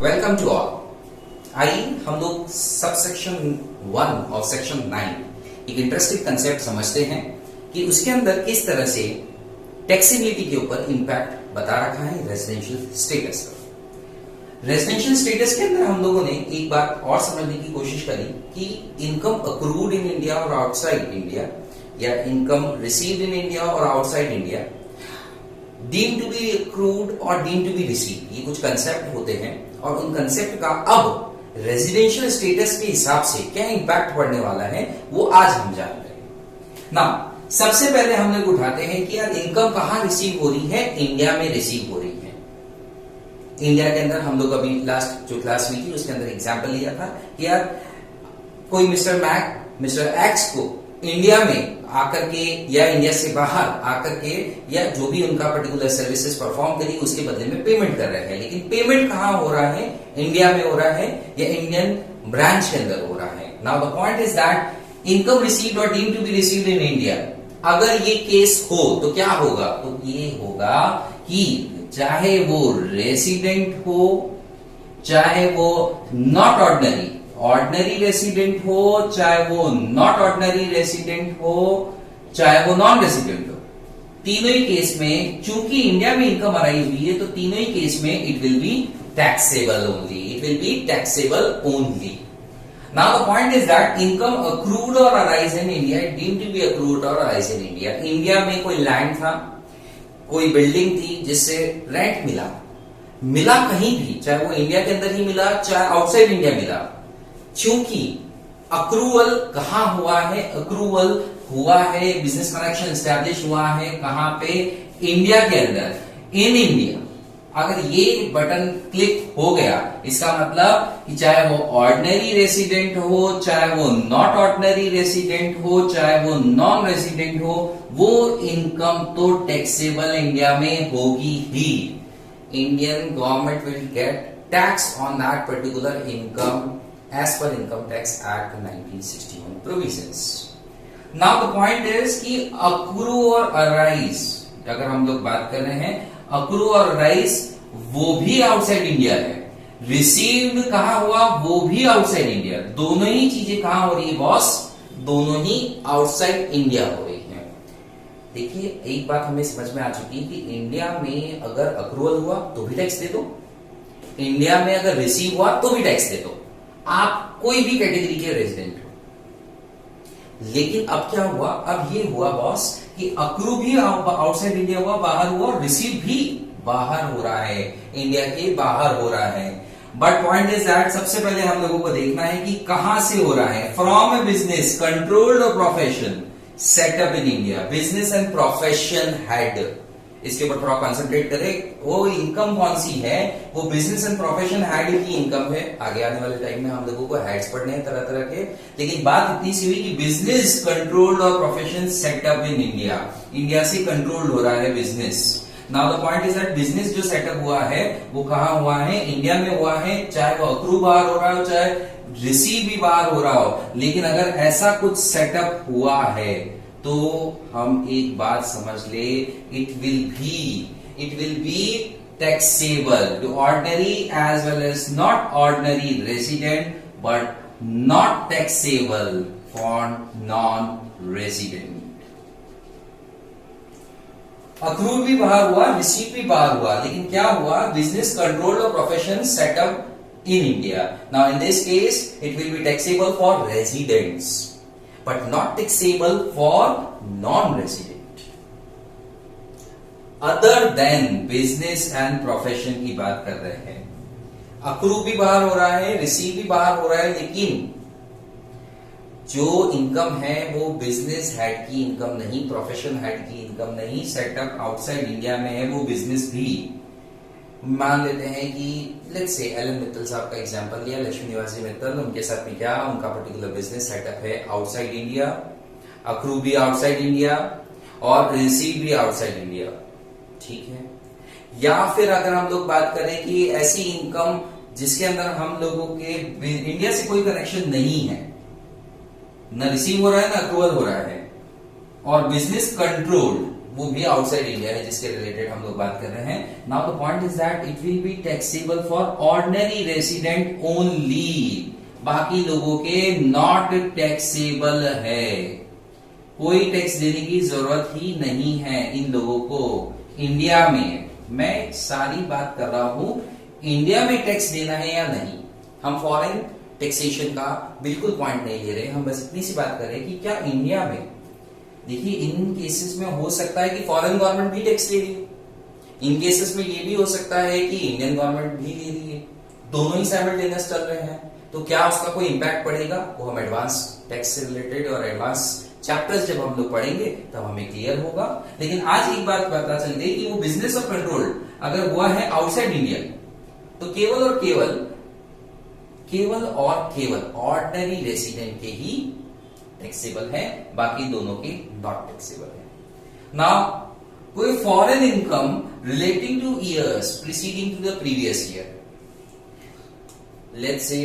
Welcome to all. आइए हम लोग सब सेक्शन 1 और सेक्शन 9 एक इंटरेस्टिंग कंसेप्ट समझते हैं कि उसके अंदर किस तरह से टैक्सेबिलिटी के ऊपर इंपैक्ट बता रखा है रेजिडेंशियल स्टेटस का। रेजिडेंशियल स्टेटस के अंदर हम लोगों ने एक बात और समझने की कोशिश करी कि इनकम अक्रूड इन इंडिया और आउटसाइड इंडिया या इनकम रिसीव्ड इन इंडिया और outside India, deem to be accrued और डीम टू बी रिसीव्ड, ये कुछ कंसेप्ट होते हैं और उन कंसेप्ट का अब रेजिडेंशियल स्टेटस के हिसाब से क्या इंपैक्ट पड़ने वाला है वो आज हम जान रहे हैं ना। सबसे पहले हम लोग उठाते हैं कि यार इनकम कहां रिसीव हो रही है, इंडिया में रिसीव हो रही है। इंडिया के अंदर हम लोग अभी लास्ट जो क्लास हुई थी उसके अंदर एग्जांपल लिया था कि यार कोई मिस्टर एक्स को इंडिया में आकर के या इंडिया से बाहर आकर के या जो भी उनका पर्टिकुलर सर्विसेज परफॉर्म करी उसके बदले में पेमेंट कर रहे हैं, लेकिन पेमेंट कहां हो रहा है, इंडिया में हो रहा है या इंडियन ब्रांच के अंदर हो रहा है। Now the point is that income received or deemed to be received in India, अगर ये केस हो तो क्या होगा, तो ये होगा कि चाहे वो रेसिडेंट हो, चाहे वो नॉट ऑर्डिनरी रेसिडेंट हो, चाहे वो नॉट ऑर्डिनरी रेसिडेंट हो, चाहे वो नॉन रेसिडेंट हो, तीनों ही केस में चूंकि इंडिया में इनकम अराइज हुई है तो तीनों ही केस में it will be taxable only, it will be taxable only. Now the point is that income accrued or arise in India, deemed to be accrued or arise in India. India में कोई land था, कोई building थी जिससे rent मिला कहीं भी, चाहे वो इंडिया के अंदर ही मिला चाहे आउटसाइड इंडिया मिला, क्योंकि अक्रूवल कहां हुआ है, अक्रूवल हुआ है, बिजनेस कनेक्शन एस्टैब्लिश हुआ है कहां पे, इंडिया के अंदर, इन इंडिया। अगर ये बटन क्लिक हो गया इसका मतलब कि चाहे वो ऑर्डिनरी रेसिडेंट हो, चाहे वो नॉट ऑर्डिनरी रेसिडेंट हो, चाहे वो नॉन रेसिडेंट हो, वो इनकम तो टैक्सेबल इंडिया में होगी ही। Indian government will get tax on that particular income as per Income Tax Act 1961 provisions. Now the point is कि accrue और arise, अगर हम लोग बात कर रहे हैं accrue और arise वो भी आउटसाइड इंडिया है, रिसीव्ड कहां हुआ वो भी आउटसाइड इंडिया, दोनों ही चीजें कहां हो रही है बॉस, दोनों ही आउटसाइड इंडिया हो रही है। देखिए एक बात हमें समझ में आ चुकी है कि इंडिया में अगर अक्रूवल हुआ तो भी टैक्स दे दो, इंडिया में अगर रिसीव हुआ तो भी टैक्स दे दो, आप कोई भी कैटेगरी के रेजिडेंट हो। लेकिन अब क्या हुआ, अब ये हुआ बॉस कि अक्रू भी आउटसाइड इंडिया हुआ, बाहर हुआ, और रिसीव भी बाहर हो रहा है, इंडिया के बाहर हो रहा है। बट पॉइंट इज दैट सबसे पहले हम लोगों को देखना है कि कहां से हो रहा है। फ्रॉम ए बिजनेस कंट्रोल्ड और profession setup in India, business and profession head, इसके ऊपर थोड़ा कंसंट्रेट करें। वो इनकम कौन सी है, वो बिजनेस एंड प्रोफेशन हेड की इनकम है। आगे आने वाले टाइम में हम लोगों को हेड्स पढ़ने हैं तरह तरह के, लेकिन बात इतनी सी हुई कि बिजनेस कंट्रोल्ड और प्रोफेशन सेटअप इन इंडिया, इंडिया से कंट्रोल्ड हो रहा है business. Now the point is that business जो सेटअप हुआ है वो कहां हुआ है, इंडिया में हुआ है, चाहे वो अक्रू बाहर हो रहा हो चाहे रिसीव भी बाहर हो रहा हो। लेकिन अगर ऐसा कुछ सेटअप हुआ है तो हम एक बात समझ ले, it will be taxable to ordinary as well as not ordinary resident, but not taxable for non resident. Accrued भी बाहर हुआ, रिसीव भी बाहर हुआ, लेकिन क्या हुआ, बिजनेस कंट्रोल और profession setup in India. Now in this case it will be taxable for residents but not taxable for non-resident. Other than business and profession की बात कर रहे हैं, अक्रू भी बाहर हो रहा है, रिसीव भी बाहर हो रहा है, लेकिन जो इनकम है वो बिजनेस हेड की इनकम नहीं, प्रोफेशन हेड की इनकम नहीं, सेटअप आउटसाइड इंडिया में है, वो बिजनेस भी। मान लेते हैं कि लेट्स से एलन मित्तल साहब का एग्जांपल लिया, लक्ष्मी निवासी मित्तल, उनके साथ में क्या, उनका पर्टिकुलर बिजनेस सेटअप है आउटसाइड इंडिया, अक्रू भी आउटसाइड इंडिया और रिसीव भी आउटसाइड इंडिया, ठीक है। या फिर अगर हम लोग बात करें कि ऐसी इनकम जिसके अंदर हम लोगों के इंडिया से कोई कनेक्शन नहीं है, न रिसीव हो रहा है ना अक्रूवल हो रहा है, और बिजनेस कंट्रोल्ड, वो भी आउटसाइड इंडिया है जिसके रिलेटेड हम लोग बात कर रहे हैं। Now the point is that it will be taxable for ordinary resident only, बाकी लोगों के नॉट टैक्सेबल है, कोई टैक्स देने की जरूरत ही नहीं है इन लोगों को। इंडिया में मैं सारी बात कर रहा हूं, इंडिया में टैक्स देना है या नहीं, हम फॉरेन टैक्सेशन का बिल्कुल पॉइंट नहीं ले रहे, हम बस इतनी सी बात कर रहे हैं कि क्या इंडिया में, देखिए इन केसेस में हो सकता है कि फॉरेन गवर्नमेंट भी टैक्स ले रही है, इन केसेस में ये भी हो सकता है कि इंडियन गवर्नमेंट भी ले रही है, दोनों ही साइमल्टेनियस चल रहे हैं, तो क्या उसका कोई इंपैक्ट पड़ेगा, वो हम एडवांस टैक्स से रिलेटेड और एडवांस चैप्टर्स जब हम लोग पढ़ेंगे तब हमें क्लियर होगा। लेकिन आज एक बात पता चल गई कि वो बिजनेस ऑफ कंट्रोल अगर हुआ है आउटसाइड इंडिया तो केवल और केवल ऑर्डिनरी रेसिडेंट के ही टैक्सेबल है, बाकी दोनों के नॉट टैक्सेबल है। नाउ कोई foreign income relating to years preceding to the previous year, let's say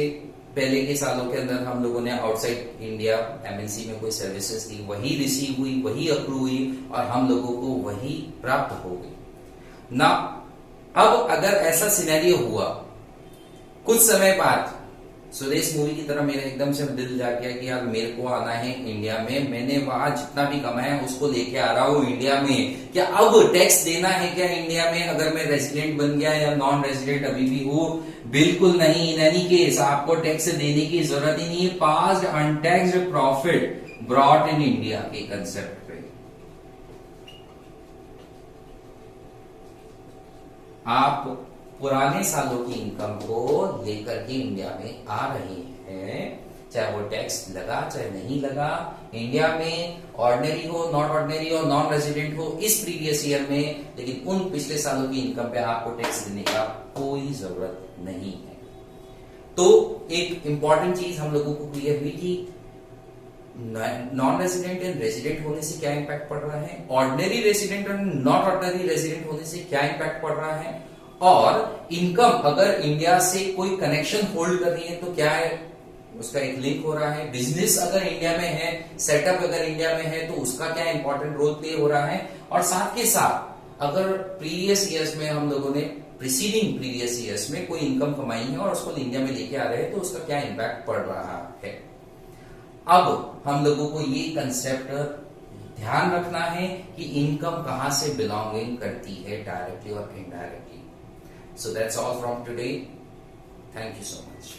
पहले के सालों के अंदर हम लोगों ने आउटसाइड इंडिया एमएनसी में कोई सर्विसेज दी, वही रिसीव हुई, वही अप्रूव हुई और हम लोगों को वही प्राप्त हो गई ना। अब अगर ऐसा सिनेरियो हुआ कुछ समय बाद, स्वदेश मूवी की तरह मेरा एकदम से दिल जा गया कि यार मेरे को आना है इंडिया में, मैंने वहां जितना भी कमाया उसको लेके आ रहा हूं इंडिया में, क्या अब टैक्स देना है क्या इंडिया में अगर मैं रेजिडेंट बन गया या नॉन रेजिडेंट अभी भी हूं? बिल्कुल नहीं, इन एनी केस आपको टैक्स देने की जरूरत ही नहीं है। Passed untaxed profit brought in India के कंसेप्ट पे आप पुराने सालों की इनकम को लेकर के इंडिया में आ रहे हैं, चाहे वो टैक्स लगा चाहे नहीं लगा, इंडिया में ऑर्डिनरी हो, नॉट ऑर्डिनरी हो, नॉन रेजिडेंट हो, इस प्रीवियस ईयर में, लेकिन उन पिछले सालों की इनकम पे आपको टैक्स देने का कोई जरूरत नहीं है। तो एक इंपॉर्टेंट चीज हम लोगों को क्लियर हुई कि नॉन रेजिडेंट एंड रेजिडेंट होने से क्या इंपैक्ट पड़ रहा है, ऑर्डिनरी रेजिडेंट और नॉट ऑर्डिनरी रेजिडेंट होने से क्या इंपैक्ट पड़ रहा है, और इनकम अगर इंडिया से कोई कनेक्शन होल्ड कर रही है तो क्या है उसका एक लिंक हो रहा है, बिजनेस अगर इंडिया में है, सेटअप अगर इंडिया में है तो उसका क्या इंपॉर्टेंट रोल प्ले हो रहा है, और साथ के साथ अगर प्रीवियस ईयर्स में हम लोगों ने प्रीसीडिंग प्रीवियस ईयर्स में कोई इनकम कमाई है और उसको इंडिया में लेके आ रहे हैं तो उसका क्या इंपैक्ट पड़ रहा है। अब हम लोगों को ये कंसेप्ट ध्यान रखना है कि इनकम कहां से बिलोंगिंग करती है, डायरेक्टली और indirectly. So that's all from today. Thank you so much.